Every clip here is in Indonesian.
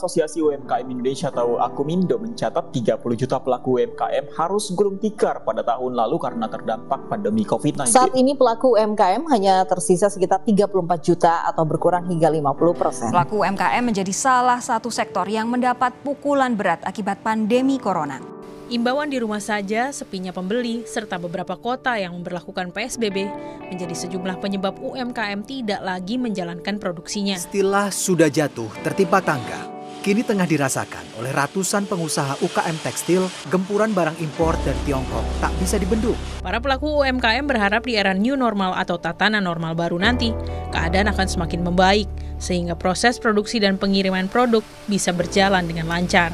Asosiasi UMKM Indonesia atau Akumindo mencatat 30 juta pelaku UMKM harus gulung tikar pada tahun lalu karena terdampak pandemi COVID-19. Saat ini pelaku UMKM hanya tersisa sekitar 34 juta atau berkurang hingga 50%. Pelaku UMKM menjadi salah satu sektor yang mendapat pukulan berat akibat pandemi corona. Imbauan di rumah saja, sepinya pembeli, serta beberapa kota yang memberlakukan PSBB menjadi sejumlah penyebab UMKM tidak lagi menjalankan produksinya. Istilah sudah jatuh tertimpa tangga, kini tengah dirasakan oleh ratusan pengusaha UKM tekstil. Gempuran barang impor dari Tiongkok tak bisa dibendung. Para pelaku UMKM berharap di era new normal atau tatanan normal baru nanti, keadaan akan semakin membaik, sehingga proses produksi dan pengiriman produk bisa berjalan dengan lancar.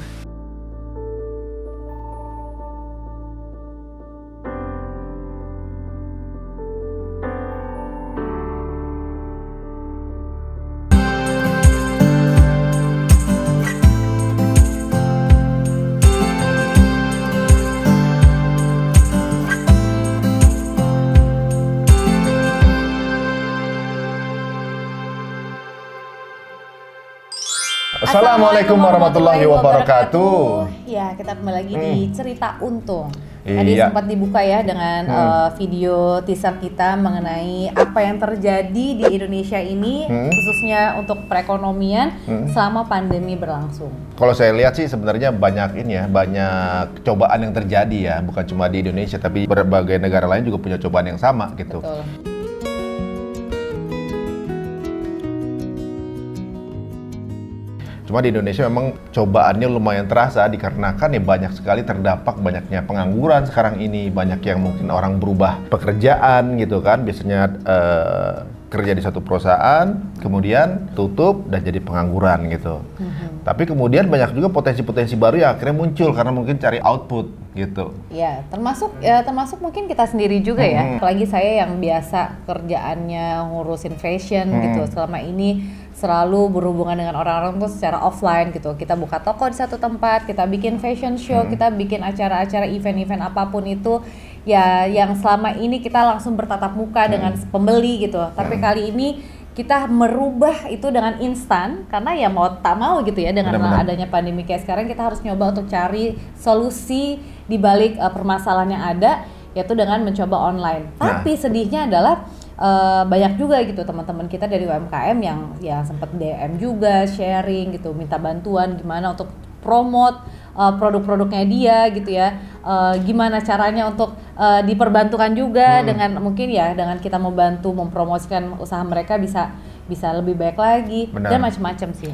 Assalamualaikum warahmatullahi wabarakatuh. Ya, kita kembali lagi di Cerita Untung. Iya. Tadi sempat dibuka ya dengan video teaser kita mengenai apa yang terjadi di Indonesia ini, khususnya untuk perekonomian selama pandemi berlangsung. Kalau saya lihat sih sebenarnya banyak banyak cobaan yang terjadi ya, bukan cuma di Indonesia tapi berbagai negara lain juga punya cobaan yang sama gitu. Betul. Cuma di Indonesia memang cobaannya lumayan terasa dikarenakan ya banyak sekali terdampak banyaknya pengangguran sekarang ini, banyak yang mungkin orang berubah pekerjaan gitu kan, biasanya kerja di satu perusahaan kemudian tutup dan jadi pengangguran gitu. Tapi kemudian banyak juga potensi-potensi baru yang akhirnya muncul karena mungkin cari output gitu. Ya, termasuk mungkin kita sendiri juga ya. Apalagi saya yang biasa kerjaannya ngurusin fashion gitu, selama ini selalu berhubungan dengan orang-orang tuh secara offline gitu. Kita buka toko di satu tempat, kita bikin fashion show, kita bikin acara-acara event-event apapun itu ya yang selama ini kita langsung bertatap muka dengan pembeli gitu. Tapi kali ini kita merubah itu dengan instan karena ya mau tak mau gitu ya, dengan adanya pandemi kayak sekarang kita harus nyoba untuk cari solusi di balik permasalahan yang ada, yaitu dengan mencoba online. Tapi sedihnya adalah banyak juga gitu teman-teman kita dari UMKM yang sempat DM juga, sharing gitu, minta bantuan gimana untuk promote produk-produknya dia gitu ya, gimana caranya untuk diperbantukan juga dengan mungkin ya dengan kita membantu mempromosikan usaha mereka bisa lebih baik lagi. Dan macam-macam sih.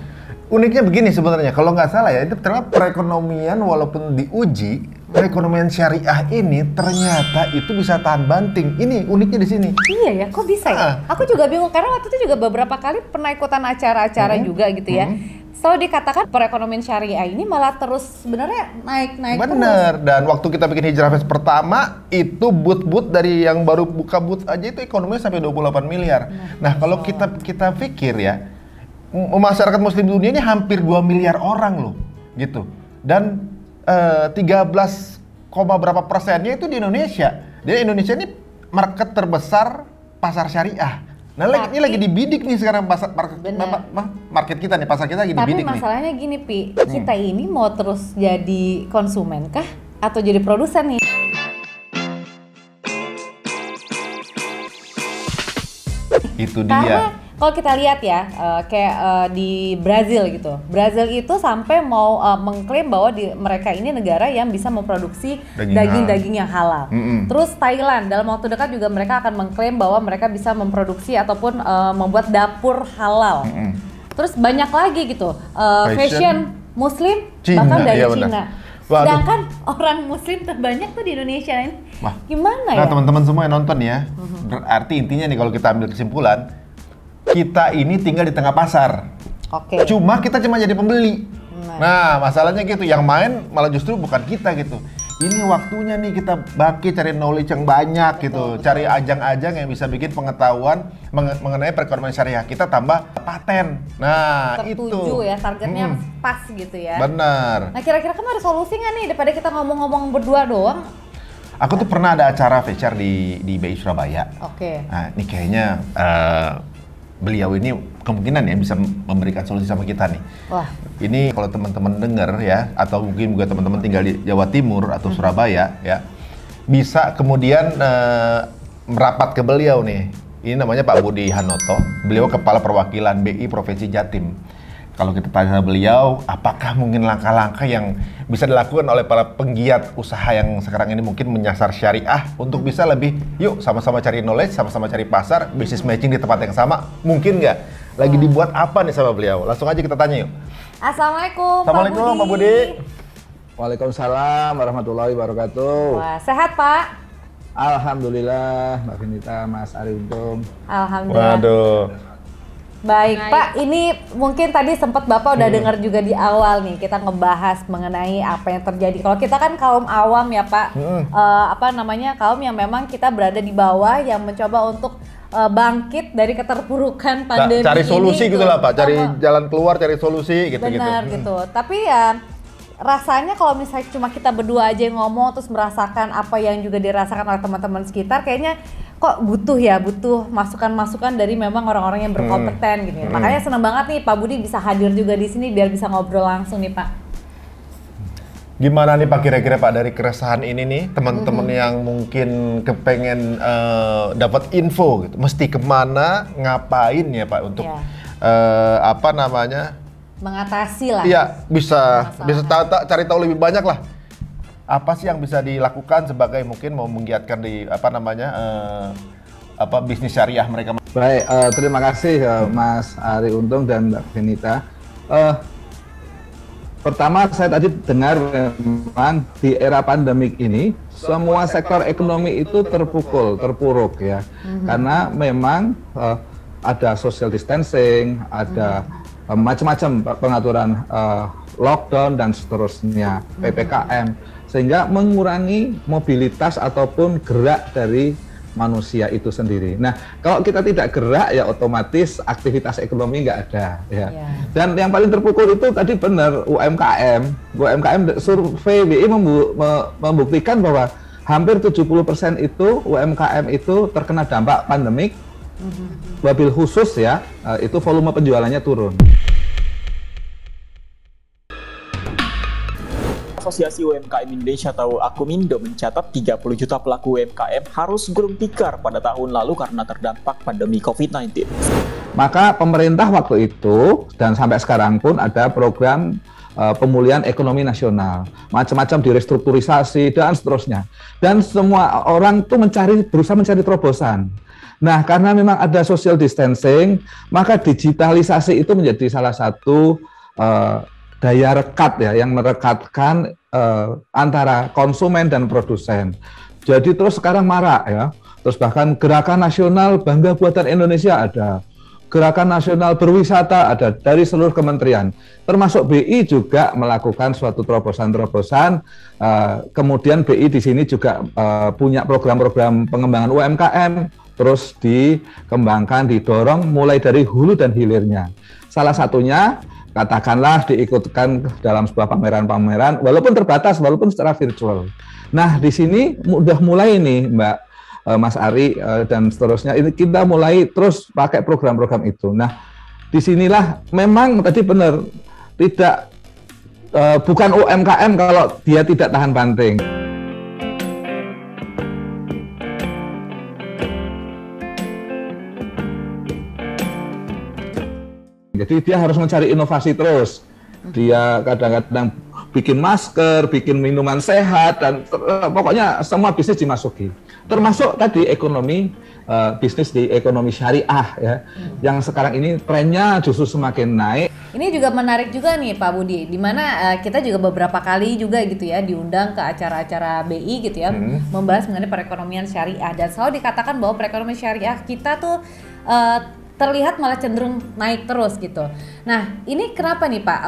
Uniknya begini sebenarnya, kalau nggak salah ya, itu ternyata perekonomian walaupun diuji, perekonomian syariah ini ternyata itu bisa tahan banting. Ini uniknya di sini. Iya ya, kok bisa ya? Aku juga bingung karena waktu itu juga beberapa kali pernah ikutan acara-acara juga gitu ya. Selalu dikatakan perekonomian syariah ini malah terus sebenarnya naik Bener, terus. dan waktu kita bikin Hijrah Fest pertama, itu booth dari yang baru buka booth aja itu ekonominya sampai 28 miliar. Nah kalau kita pikir ya, masyarakat muslim dunia ini hampir 2 miliar orang loh gitu. Dan 13, berapa persennya itu di Indonesia. Jadi Indonesia ini market terbesar pasar syariah. Nah ini lagi dibidik nih sekarang market kita nih, pasar kita lagi dibidik nih. Tapi masalahnya gini Pi, kita ini mau terus jadi konsumen kah atau jadi produsen nih? Itu dia. Karena kalau kita lihat ya, kayak di Brazil gitu, Brazil itu sampai mau mengklaim bahwa mereka ini negara yang bisa memproduksi daging-daging yang halal. Terus Thailand dalam waktu dekat juga mereka akan mengklaim bahwa mereka bisa memproduksi ataupun membuat dapur halal. Terus banyak lagi gitu, fashion Muslim Cina, bahkan dari Cina. Sedangkan orang Muslim terbanyak tuh di Indonesia ini. Gimana ya? Nah teman-teman semua yang nonton ya, berarti intinya nih kalau kita ambil kesimpulan, kita ini tinggal di tengah pasar. Cuma kita cuma jadi pembeli. Nah, masalahnya gitu, yang main malah justru bukan kita gitu. Ini waktunya nih kita bangkit cari knowledge yang banyak gitu, cari ajang-ajang yang bisa bikin pengetahuan mengenai perekonomian syariah kita, tambah paten. Nah, tertuju ya, targetnya pas gitu ya. Benar. Nah, kira-kira kamu ada solusi nggak nih daripada kita ngomong-ngomong berdua doang? Aku tuh pernah ada acara feature di BI Surabaya. Nah, ini kayaknya beliau ini kemungkinan ya bisa memberikan solusi sama kita nih. Wah. Ini kalau teman-teman dengar ya, atau mungkin juga teman-teman tinggal di Jawa Timur atau Surabaya ya, bisa kemudian merapat ke beliau nih. Ini namanya Pak Budi Hanoto, beliau Kepala Perwakilan BI Provinsi Jatim. Kalau kita tanya beliau, apakah mungkin langkah-langkah yang bisa dilakukan oleh para penggiat usaha yang sekarang ini mungkin menyasar syariah untuk bisa lebih, yuk sama-sama cari knowledge, sama-sama cari pasar, business matching di tempat yang sama, mungkin nggak? Lagi dibuat apa nih sama beliau? Langsung aja kita tanya yuk. Assalamualaikum Pak Budi. Waalaikumsalam warahmatullahi wabarakatuh. Wah, sehat Pak? Alhamdulillah, Mbak Vinita, Mas Ari Untung. Alhamdulillah. Waduh. Baik, Pak, ini mungkin tadi sempat Bapak udah dengar juga di awal nih, kita ngebahas mengenai apa yang terjadi. Kalau kita kan kaum awam ya Pak, kaum yang memang kita berada di bawah yang mencoba untuk bangkit dari keterpurukan pandemi Cari solusi ini, gitu lah Pak, cari jalan keluar, cari solusi gitu-gitu. Benar gitu, tapi ya rasanya kalau misalnya cuma kita berdua aja yang ngomong terus merasakan apa yang juga dirasakan oleh teman-teman sekitar, kayaknya kok butuh masukan-masukan dari memang orang-orang yang berkompeten gitu. Makanya senang banget nih Pak Budi bisa hadir juga di sini biar bisa ngobrol langsung nih Pak. Gimana nih Pak kira-kira Pak dari keresahan ini nih teman-teman yang mungkin kepengen dapat info gitu, mesti kemana, ngapain ya Pak untuk mengatasi lah. Iya, bisa cari tahu lebih banyak lah. Apa sih yang bisa dilakukan sebagai mungkin mau menggiatkan di bisnis syariah mereka? Baik, terima kasih Mas Ari Untung dan Mbak Vinita. Pertama saya tadi dengar memang di era pandemik ini semua sektor ekonomi itu terpuruk ya, karena memang ada social distancing, ada macam-macam pengaturan lockdown dan seterusnya, PPKM, sehingga mengurangi mobilitas ataupun gerak dari manusia itu sendiri. Nah, kalau kita tidak gerak ya otomatis aktivitas ekonomi nggak ada ya. Dan yang paling terpukul itu tadi benar UMKM survei BI membuktikan bahwa hampir 70% itu UMKM itu terkena dampak pandemik. Wabil khusus ya, itu volume penjualannya turun. Asosiasi UMKM Indonesia atau Akumindo mencatat 30 juta pelaku UMKM harus gulung tikar pada tahun lalu karena terdampak pandemi COVID-19. Maka pemerintah waktu itu dan sampai sekarang pun ada program pemulihan ekonomi nasional, macam-macam direstrukturisasi dan seterusnya. Dan semua orang tuh berusaha mencari terobosan. Nah, karena memang ada social distancing, maka digitalisasi itu menjadi salah satu daya rekat ya, yang merekatkan antara konsumen dan produsen. Jadi terus sekarang marak ya, terus bahkan gerakan nasional bangga buatan Indonesia ada, gerakan nasional berwisata ada dari seluruh kementerian, termasuk BI juga melakukan suatu terobosan-terobosan. Kemudian BI di sini juga punya program-program pengembangan UMKM, terus dikembangkan, didorong mulai dari hulu dan hilirnya. Salah satunya katakanlah diikutkan dalam sebuah pameran-pameran, walaupun terbatas, walaupun secara virtual. Nah, di sini udah mulai nih Mbak, Mas Ari dan seterusnya, ini kita mulai terus pakai program-program itu. Nah, disinilah memang tadi benar, tidak bukan UMKM kalau dia tidak tahan banting. Jadi dia harus mencari inovasi terus. Dia kadang-kadang bikin masker, bikin minuman sehat, dan pokoknya semua bisnis dimasuki. Termasuk tadi ekonomi, bisnis di ekonomi syariah ya, yang sekarang ini trennya justru semakin naik. Ini juga menarik juga nih Pak Budi, di mana kita juga beberapa kali juga gitu ya diundang ke acara-acara BI gitu ya, membahas mengenai perekonomian syariah, dan selalu dikatakan bahwa perekonomian syariah kita tuh terlihat malah cenderung naik terus gitu. Nah, ini kenapa nih Pak?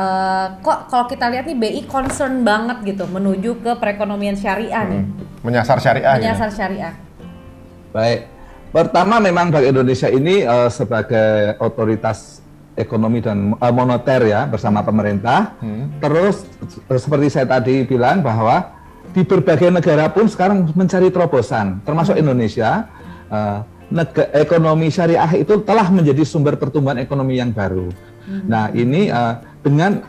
Kok kalau kita lihat nih BI concern banget gitu menuju ke perekonomian syariah nih? Menyasar syariah. Menyasar syariah. Baik. Pertama memang Bank Indonesia ini sebagai otoritas ekonomi dan moneter ya bersama pemerintah. Terus seperti saya tadi bilang bahwa di berbagai negara pun sekarang mencari terobosan, termasuk Indonesia. ekonomi syariah itu telah menjadi sumber pertumbuhan ekonomi yang baru. Nah, ini dengan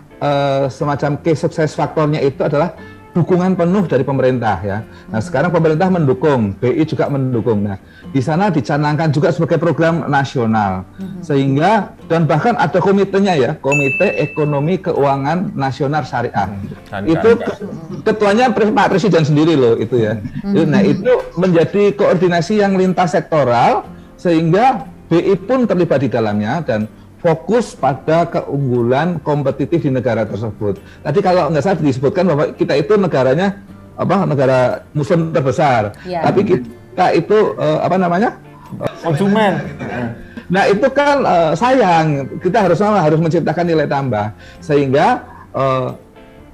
semacam key success faktornya itu adalah dukungan penuh dari pemerintah ya. Nah, sekarang pemerintah mendukung, BI juga mendukung. Nah, di sana dicanangkan juga sebagai program nasional. Sehingga dan bahkan ada komitenya ya, Komite Ekonomi Keuangan Nasional Syariah. Itu ketuanya Pak Presiden sendiri loh itu ya. Nah, itu menjadi koordinasi yang lintas sektoral sehingga BI pun terlibat di dalamnya dan fokus pada keunggulan kompetitif di negara tersebut. Tadi kalau nggak salah disebutkan bahwa kita itu negaranya negara Muslim terbesar, tapi kita itu konsumen. Nah itu kan sayang, kita harus menciptakan nilai tambah sehingga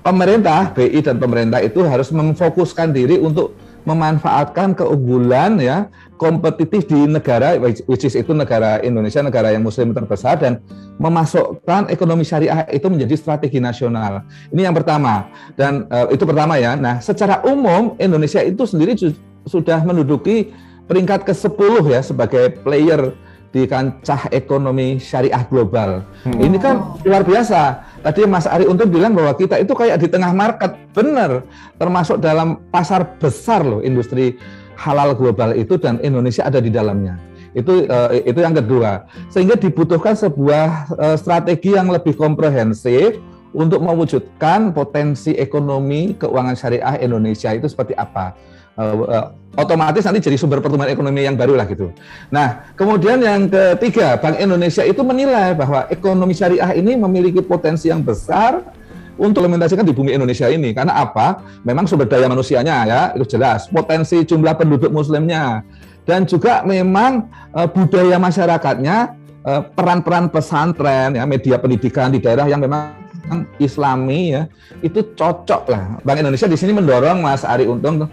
pemerintah BI dan pemerintah itu harus memfokuskan diri untuk memanfaatkan keunggulan ya kompetitif di negara which is itu negara Indonesia, negara yang muslim terbesar, dan memasukkan ekonomi syariah itu menjadi strategi nasional. Ini yang pertama, dan itu pertama ya. Nah, secara umum Indonesia itu sendiri sudah menduduki peringkat ke-10 ya sebagai player di kancah ekonomi syariah global. Ini kan luar biasa. Tadi Mas Ari Untung bilang bahwa kita itu kayak di tengah market, benar. Termasuk dalam pasar besar loh industri halal global itu, dan Indonesia ada di dalamnya. Itu yang kedua. Sehingga dibutuhkan sebuah strategi yang lebih komprehensif untuk mewujudkan potensi ekonomi keuangan syariah Indonesia itu seperti apa. Otomatis nanti jadi sumber pertumbuhan ekonomi yang baru lah gitu. Nah, kemudian yang ketiga, Bank Indonesia itu menilai bahwa ekonomi syariah ini memiliki potensi yang besar untuk implementasikan di bumi Indonesia ini. Karena apa? Memang sumber daya manusianya ya, itu jelas. Potensi jumlah penduduk muslimnya. Dan juga memang budaya masyarakatnya, peran-peran pesantren, ya, media pendidikan di daerah yang memang Islami ya, itu cocok lah. Bank Indonesia di sini mendorong, Mas Ari Untung,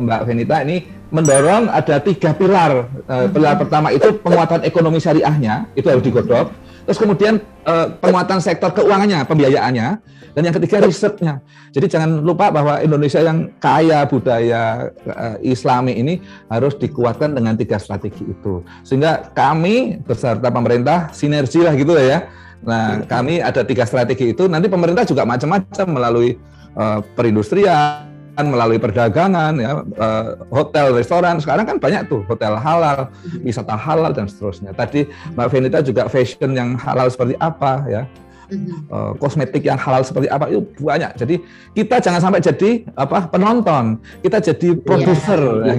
Mbak Venita, ini mendorong ada 3 pilar. Pilar pertama itu penguatan ekonomi syariahnya, itu harus digodok. Terus kemudian penguatan sektor keuangannya, pembiayaannya, dan yang ketiga risetnya. Jadi jangan lupa bahwa Indonesia yang kaya budaya Islami ini harus dikuatkan dengan 3 strategi itu. Sehingga kami beserta pemerintah sinergi lah gitu ya. Nah, kami ada 3 strategi itu. Nanti pemerintah juga macam-macam melalui perindustrian, melalui perdagangan, ya, hotel, restoran. Sekarang kan banyak tuh hotel halal, wisata halal dan seterusnya. Tadi Mbak Venita juga fashion yang halal seperti apa, ya, kosmetik yang halal seperti apa, itu banyak. Jadi kita jangan sampai jadi penonton, kita jadi produser. Ya,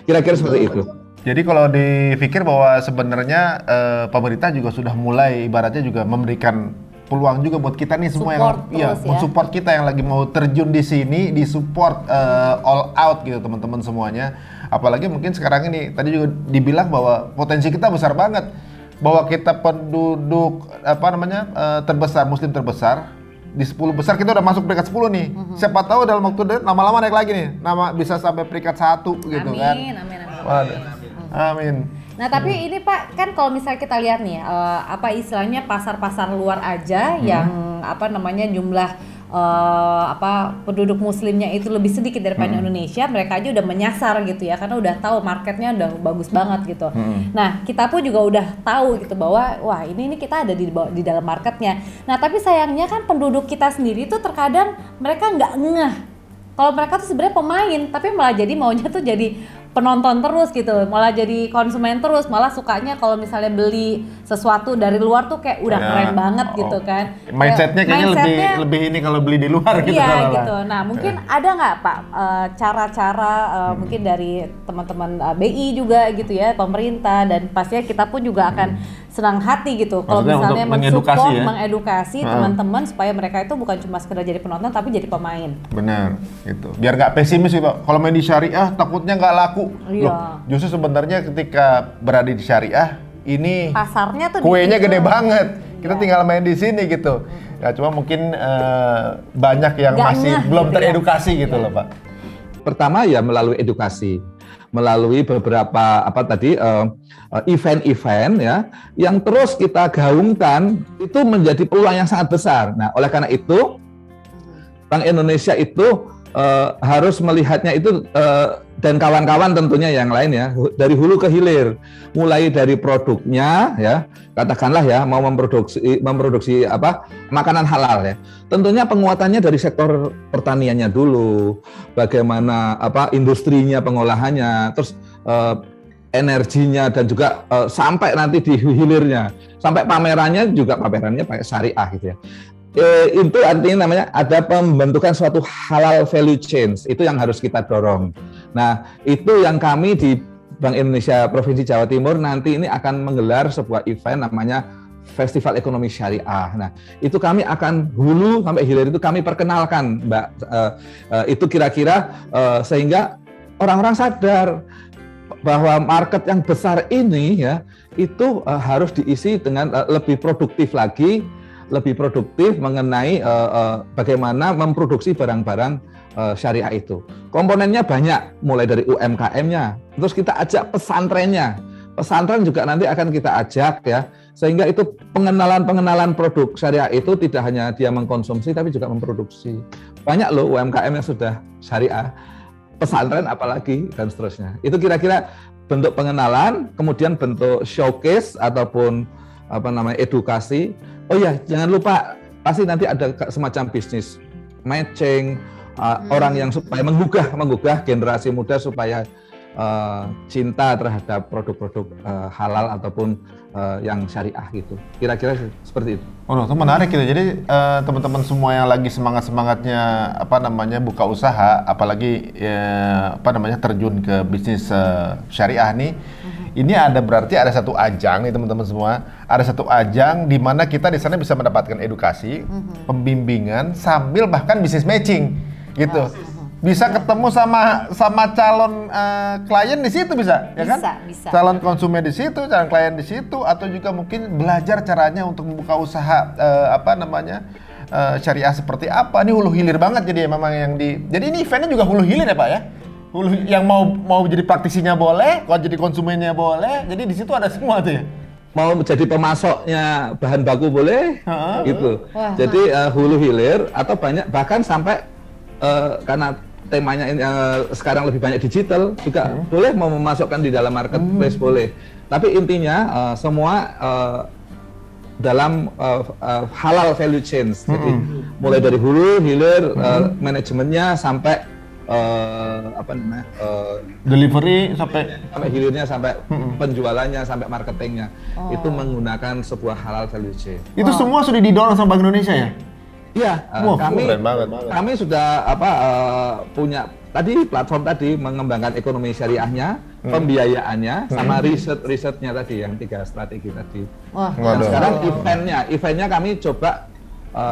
kira-kira seperti itu. Jadi kalau dipikir bahwa sebenarnya pemerintah juga sudah mulai ibaratnya juga memberikan peluang juga buat kita nih semua yang mensupport kita yang lagi mau terjun di sini, disupport all out gitu teman-teman semuanya. Apalagi mungkin sekarang ini tadi juga dibilang bahwa potensi kita besar banget, bahwa kita penduduk terbesar, muslim terbesar di 10 besar, kita udah masuk peringkat 10 nih. Siapa tahu dalam waktu lama-lama naik lagi nih, bisa sampai peringkat 1 gitu kan. Amin. Nah tapi ini Pak, kan kalau misalnya kita lihat nih, istilahnya pasar-pasar luar aja yang jumlah penduduk muslimnya itu lebih sedikit daripada Indonesia, mereka aja udah menyasar gitu ya, karena udah tahu marketnya udah bagus banget gitu. Nah kita pun juga udah tahu gitu bahwa wah ini kita ada di dalam marketnya. Nah tapi sayangnya kan penduduk kita sendiri tuh terkadang mereka nggak ngeh kalau mereka tuh sebenarnya pemain, tapi malah jadi maunya tuh jadi penonton terus gitu, malah jadi konsumen terus, malah sukanya kalau misalnya beli sesuatu dari luar tuh kayak udah keren banget gitu kan. Mindsetnya kayaknya lebih ini kalau beli di luar gitu. Iya gitu. Nah mungkin ada nggak Pak cara-cara mungkin dari teman-teman BI juga gitu ya, pemerintah, dan pastinya kita pun juga akan senang hati gitu kalau misalnya mengedukasi teman-teman supaya mereka itu bukan cuma sekedar jadi penonton tapi jadi pemain. Benar, gitu. Biar nggak pesimis sih Pak. Kalau main di syariah takutnya nggak laku. Loh, justru sebenarnya ketika berada di syariah ini pasarnya tuh kuenya gede banget. Kita tinggal main di sini gitu. Ya cuma mungkin banyak yang masih belum teredukasi gitu loh Pak. Pertama ya melalui edukasi, melalui beberapa event-event ya yang terus kita gaungkan, itu menjadi peluang yang sangat besar. Nah, oleh karena itu Bank Indonesia itu harus melihatnya itu dan kawan-kawan tentunya yang lain ya, dari hulu ke hilir, mulai dari produknya ya, katakanlah ya mau memproduksi apa makanan halal ya, tentunya penguatannya dari sektor pertaniannya dulu, bagaimana apa industrinya, pengolahannya, terus energinya dan juga sampai nanti di hilirnya, sampai pamerannya juga pamerannya pakai syariah gitu ya. Itu artinya namanya ada pembentukan suatu halal value chain, itu yang harus kita dorong. Nah, itu yang kami di Bank Indonesia Provinsi Jawa Timur nanti ini akan menggelar sebuah event namanya Festival Ekonomi Syariah. Nah, itu kami akan hulu sampai hilir itu kami perkenalkan, Mbak. Itu kira-kira sehingga orang-orang sadar bahwa market yang besar ini ya itu harus diisi dengan lebih produktif lagi, lebih produktif mengenai bagaimana memproduksi barang-barang syariah itu. Komponennya banyak, mulai dari UMKM-nya, terus kita ajak pesantrennya. Pesantren juga nanti akan kita ajak ya, sehingga itu pengenalan produk syariah itu tidak hanya dia mengkonsumsi tapi juga memproduksi. Banyak loh UMKM yang sudah syariah, pesantren apalagi dan seterusnya. Itu kira-kira bentuk pengenalan, kemudian bentuk showcase ataupun apa namanya edukasi. Oh ya, jangan lupa pasti nanti ada semacam bisnis matching, orang yang supaya menggugah generasi muda supaya cinta terhadap produk-produk halal ataupun yang syariah gitu. Kira-kira seperti itu. Oh, itu menarik gitu. Jadi teman-teman semua yang lagi semangat-semangatnya apa namanya buka usaha, apalagi apa namanya terjun ke bisnis syariah nih. Ini berarti ada satu ajang nih teman-teman semua. Ada satu ajang di mana kita di sana bisa mendapatkan edukasi, pembimbingan sambil bahkan bisnis matching gitu. Bisa ketemu sama calon klien di situ bisa, ya kan? Bisa. Calon konsumen di situ, calon klien di situ, atau juga mungkin belajar caranya untuk membuka usaha apa namanya syariah seperti apa. Ini hulu hilir banget jadi memang yang jadi ini eventnya juga hulu hilir ya Pak ya? Yang mau jadi praktisinya boleh, kalau jadi konsumennya boleh, jadi di situ ada semua tuh ya. Mau jadi pemasoknya bahan baku boleh, gitu. Jadi hulu hilir atau banyak bahkan sampai karena temanya ini sekarang lebih banyak digital juga boleh mau memasokkan di dalam marketplace boleh. Tapi intinya semua dalam halal value chain. Jadi mulai dari hulu hilir manajemennya sampai apa namanya delivery sampai hilirnya, sampai penjualannya, sampai marketingnya itu menggunakan sebuah halal value chain. Itu semua sudah didorong sama Bank Indonesia ya? Iya, kami sudah punya tadi platform tadi mengembangkan ekonomi syariahnya, pembiayaannya, sama risetnya tadi yang 3 strategi tadi. Dan sekarang eventnya kami coba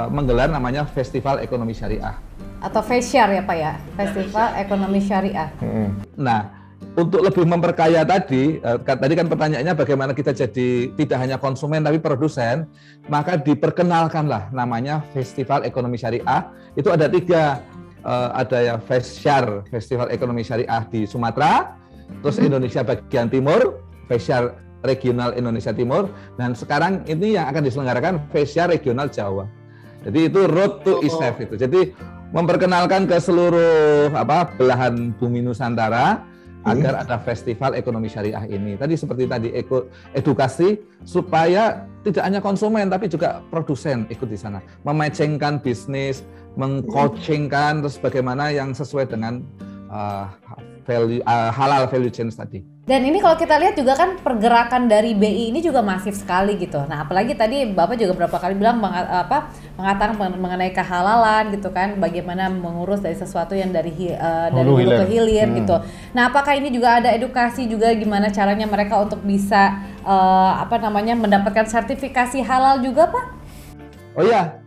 menggelar namanya Festival Ekonomi Syariah. Atau FESYAR ya Pak ya, Festival Ekonomi Syariah. Nah, untuk lebih memperkaya tadi kan pertanyaannya bagaimana kita jadi tidak hanya konsumen tapi produsen, maka diperkenalkanlah namanya Festival Ekonomi Syariah. Itu ada 3, ada ya FESYAR, Festival Ekonomi Syariah di Sumatera, terus Indonesia bagian timur, FESYAR Regional Indonesia Timur, dan sekarang ini yang akan diselenggarakan FESYAR Regional Jawa. Jadi itu Road to ISEF itu. Jadi memperkenalkan ke seluruh belahan bumi Nusantara agar ada festival ekonomi syariah ini. Tadi seperti tadi edukasi supaya tidak hanya konsumen tapi juga produsen ikut di sana, mematchingkan bisnis, mengcoachingkan terus bagaimana yang sesuai dengan halal value chain tadi. Dan ini kalau kita lihat juga kan pergerakan dari BI ini juga masif sekali gitu. Nah, apalagi tadi Bapak juga berapa kali bilang mengatakan mengenai kehalalan gitu kan, bagaimana mengurus dari sesuatu yang dari hulu ke hilir gitu. Nah, apakah ini juga ada edukasi juga gimana caranya mereka untuk bisa mendapatkan sertifikasi halal juga, Pak? Oh iya.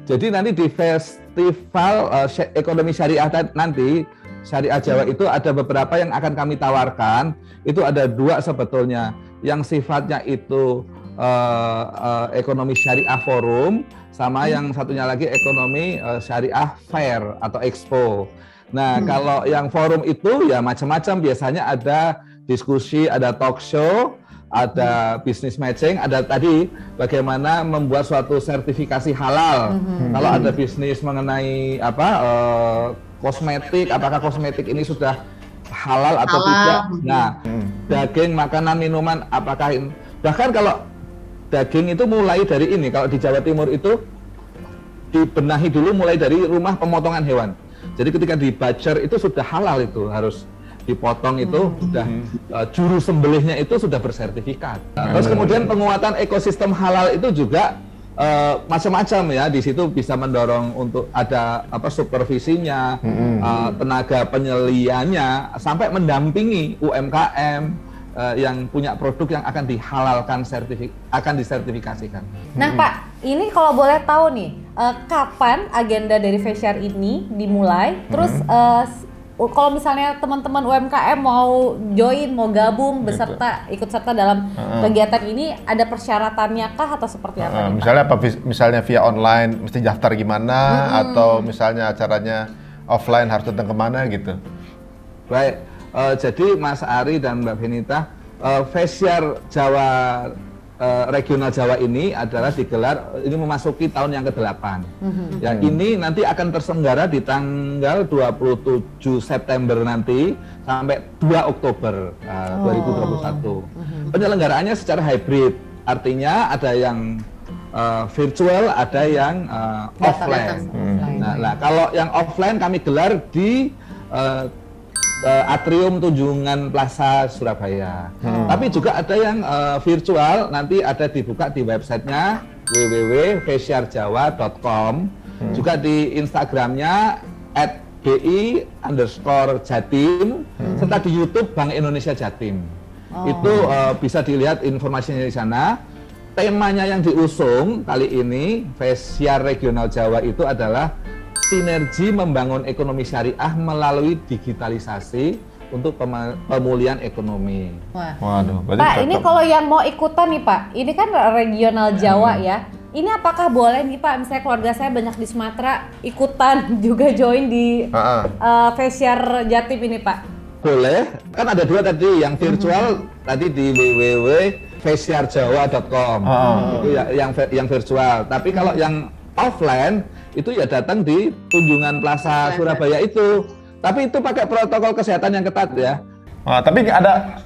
Jadi nanti di Festival Ekonomi Syariah nanti Syariah Jawa itu ada beberapa yang akan kami tawarkan. Itu ada 2 sebetulnya, yang sifatnya itu ekonomi syariah forum, sama yang satunya lagi ekonomi syariah fair atau expo. Nah, kalau yang forum itu ya macam-macam, biasanya ada diskusi, ada talk show, ada business matching, ada tadi bagaimana membuat suatu sertifikasi halal. Kalau ada bisnis mengenai kosmetik, apakah kosmetik ini sudah halal atau tidak. Nah, daging, makanan, minuman, apakah ini, bahkan kalau daging itu mulai dari ini, kalau di Jawa Timur itu dibenahi dulu mulai dari rumah pemotongan hewan. Jadi ketika di butcher itu sudah halal, itu harus dipotong, itu sudah juru sembelihnya itu sudah bersertifikat. Terus kemudian penguatan ekosistem halal itu juga macam-macam ya. Di situ bisa mendorong untuk ada supervisinya, tenaga penyeliannya, sampai mendampingi UMKM yang punya produk yang akan dihalalkan, akan disertifikasikan. Nah Pak, ini kalau boleh tahu nih, kapan agenda dari Feshare ini dimulai? Terus kalau misalnya teman-teman UMKM mau join, mau gabung, ikut serta dalam kegiatan ini, ada persyaratannya kah atau seperti apa? Misalnya apa? Misalnya via online mesti daftar gimana, atau misalnya acaranya offline harus datang kemana gitu? Baik, jadi Mas Ari dan Mbak Benita, Feshare Jawa Regional Jawa ini adalah digelar, ini memasuki tahun yang ke-8. Ya, ini nanti akan terselenggara di tanggal 27 September nanti sampai 2 Oktober 2021. Penyelenggaraannya secara hybrid, artinya ada yang virtual, ada yang offline. Nah, kalau yang offline kami gelar di Atrium Tunjungan Plaza Surabaya. Tapi juga ada yang virtual, nanti ada dibuka di websitenya www.fesharejawa.com, juga di Instagramnya @bi_jatim, serta di YouTube Bank Indonesia Jatim. Itu bisa dilihat informasinya di sana. Temanya yang diusung kali ini Feshare Regional Jawa itu adalah sinergi membangun ekonomi syariah melalui digitalisasi untuk pemulihan ekonomi. Waduh, Pak, ini kalau yang mau ikutan nih Pak, ini kan regional Jawa ya. Ini apakah boleh nih Pak, misalnya keluarga saya banyak di Sumatera, ikutan juga join di Feshare Jatim ini Pak? Boleh, kan ada dua tadi, yang virtual tadi di www.fesharejawa.com, itu yang virtual. Tapi kalau yang offline itu ya datang di Tunjungan Plaza Surabaya itu. Tapi itu pakai protokol kesehatan yang ketat ya. Tapi ada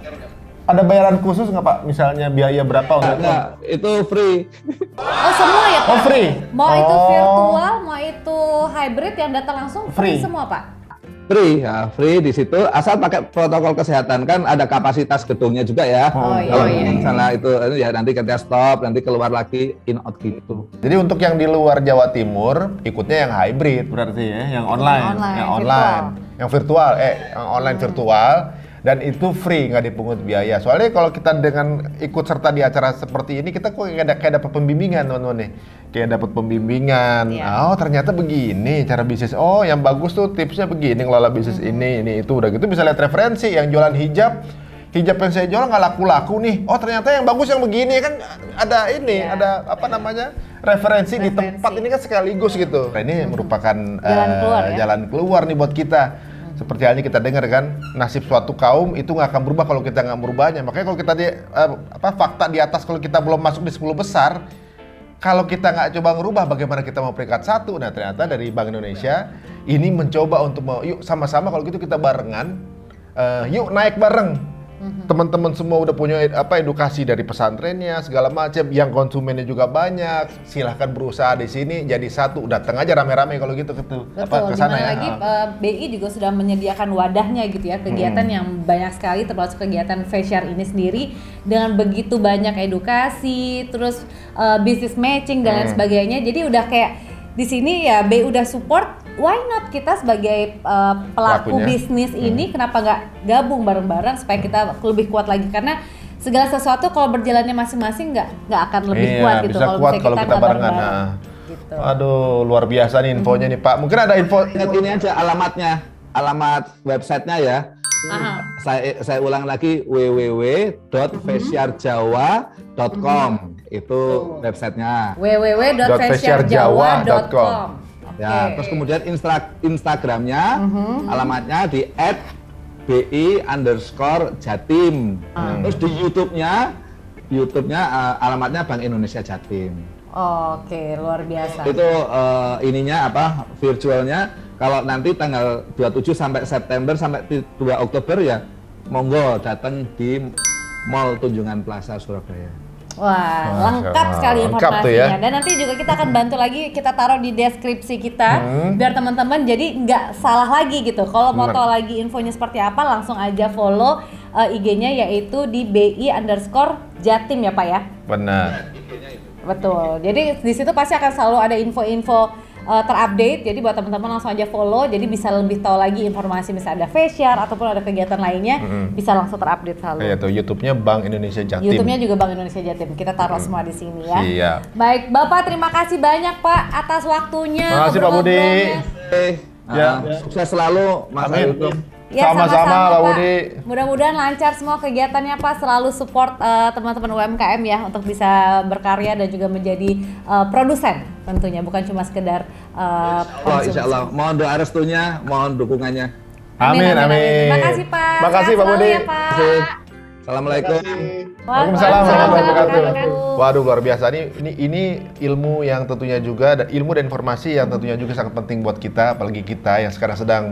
bayaran khusus nggak Pak? Misalnya biaya berapa untuk? Nggak, itu free. Oh semua ya Pak? Oh free? Mau itu virtual, mau itu hybrid, yang datang langsung free semua Pak? Free, ya, free di situ asal pakai protokol kesehatan, kan ada kapasitas gedungnya juga ya. Kalau misalnya itu ya nanti kita stop, nanti keluar lagi in out gitu. Jadi untuk yang di luar Jawa Timur ikutnya yang hybrid berarti ya, yang online, yang virtual, yang online virtual, dan itu free, nggak dipungut biaya. Soalnya kalau kita dengan ikut serta di acara seperti ini, kita kok kayak dapat pembimbingan teman-teman nih. Kayak dapat pembimbingan, oh ternyata begini cara bisnis, oh yang bagus tuh tipsnya begini ngelola bisnis ini itu, udah gitu bisa lihat referensi. Yang jualan hijab yang saya jual nggak laku-laku nih, oh ternyata yang bagus yang begini, kan ada ini, ada apa namanya, referensi di tempat ini kan sekaligus gitu. Nah, ini merupakan jalan keluar nih buat kita. Seperti halnya kita dengar kan, nasib suatu kaum itu nggak akan berubah kalau kita nggak merubahnya. Makanya kalau kita fakta di atas, kalau kita belum masuk di 10 besar, kalau kita nggak coba ngerubah, bagaimana kita mau peringkat 1? Nah ternyata dari Bank Indonesia ini mencoba untuk yuk sama-sama kalau gitu kita barengan, yuk naik bareng. Teman-teman semua udah punya edukasi dari pesantrennya segala macam, yang konsumennya juga banyak. Silahkan berusaha di sini jadi satu, datang aja rame-rame kalau gitu ke sana ya. Lagi BI juga sudah menyediakan wadahnya gitu ya, kegiatan yang banyak sekali, termasuk kegiatan Feshare ini sendiri dengan begitu banyak edukasi, terus business matching dan lain sebagainya. Jadi udah kayak di sini ya BI udah support, why not kita sebagai pelaku bisnis ini kenapa nggak gabung bareng-bareng supaya kita lebih kuat lagi, karena segala sesuatu kalau berjalannya masing-masing nggak akan lebih kuat gitu bisa kuat kalau kita barengan. Gitu. Aduh luar biasa nih infonya nih Pak. Mungkin ada info ini aja alamatnya, alamat websitenya ya. Saya ulang lagi, www.fesharejawa.com itu websitenya. www.fesharejawa.com. Ya, terus kemudian Instagramnya alamatnya di @bi_jatim. Terus di YouTube-nya alamatnya Bank Indonesia Jatim. Oke, luar biasa. Itu ininya virtualnya Kalau nanti tanggal 27 sampai September sampai 2 Oktober ya monggo datang di Mall Tunjungan Plaza Surabaya. Wah, lengkap sekali informasinya. Dan nanti juga kita akan bantu lagi, kita taruh di deskripsi kita biar teman-teman jadi nggak salah lagi gitu. Kalau mau tahu lagi infonya seperti apa, langsung aja follow IG-nya yaitu di BI_Jatim ya Pak ya. Benar. Betul. Jadi di situ pasti akan selalu ada info-info terupdate. Jadi buat teman-teman langsung aja follow. Jadi bisa lebih tahu lagi informasi misalnya ada facial ataupun ada kegiatan lainnya bisa langsung terupdate selalu. Iya tuh YouTube-nya Bank Indonesia Jatim. YouTube-nya juga Bank Indonesia Jatim. Kita taruh semua di sini ya. Siap. Baik, Bapak terima kasih banyak Pak atas waktunya. Terima kasih Pak Budi. Ya, sukses selalu Mas Ayu. Ya, sama-sama Pak Budi. Mudah-mudahan lancar semua kegiatannya Pak, selalu support teman-teman UMKM ya untuk bisa berkarya dan juga menjadi produsen tentunya, bukan cuma sekedar konsumsi. Insya Allah, mohon doa restunya, mohon dukungannya. Amin. Terima kasih Pak. Terima kasih Pak Budi. Ya, Pak. Assalamualaikum. Waalaikumsalam warahmatullahi wabarakatuh. Waduh, luar biasa. Ini ilmu yang tentunya juga, ilmu dan informasi yang tentunya juga sangat penting buat kita, apalagi kita yang sekarang sedang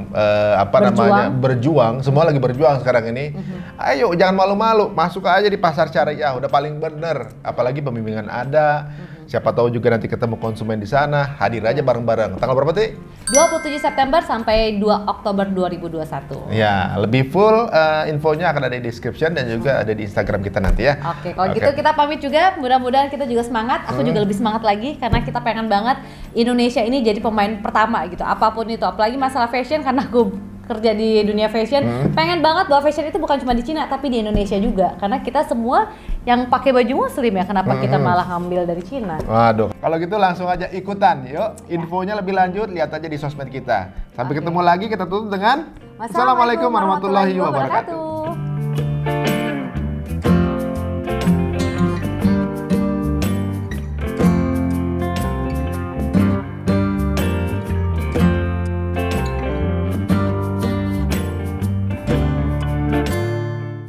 berjuang. Semua lagi berjuang sekarang ini. Ayo jangan malu-malu, masuk aja di pasar syariah, udah paling bener. Apalagi pembimbingan ada. Siapa tahu juga nanti ketemu konsumen di sana, hadir aja bareng-bareng. Tanggal berapa, Ti? 27 September sampai 2 Oktober 2021. Ya, lebih full infonya akan ada di description dan juga ada di Instagram kita nanti ya. Oke, kalau gitu kita pamit juga. Mudah-mudahan kita juga semangat. Aku juga lebih semangat lagi karena kita pengen banget Indonesia ini jadi pemain pertama gitu. Apapun itu, apalagi masalah fashion karena aku kerja di dunia fashion, pengen banget bahwa fashion itu bukan cuma di Cina tapi di Indonesia juga. Karena kita semua yang pakai baju muslim ya, kenapa kita malah ngambil dari Cina? Waduh, kalau gitu langsung aja ikutan, yuk. Infonya lebih lanjut lihat aja di sosmed kita. Sampai ketemu lagi, kita tutup dengan Assalamualaikum warahmatullahi wabarakatuh.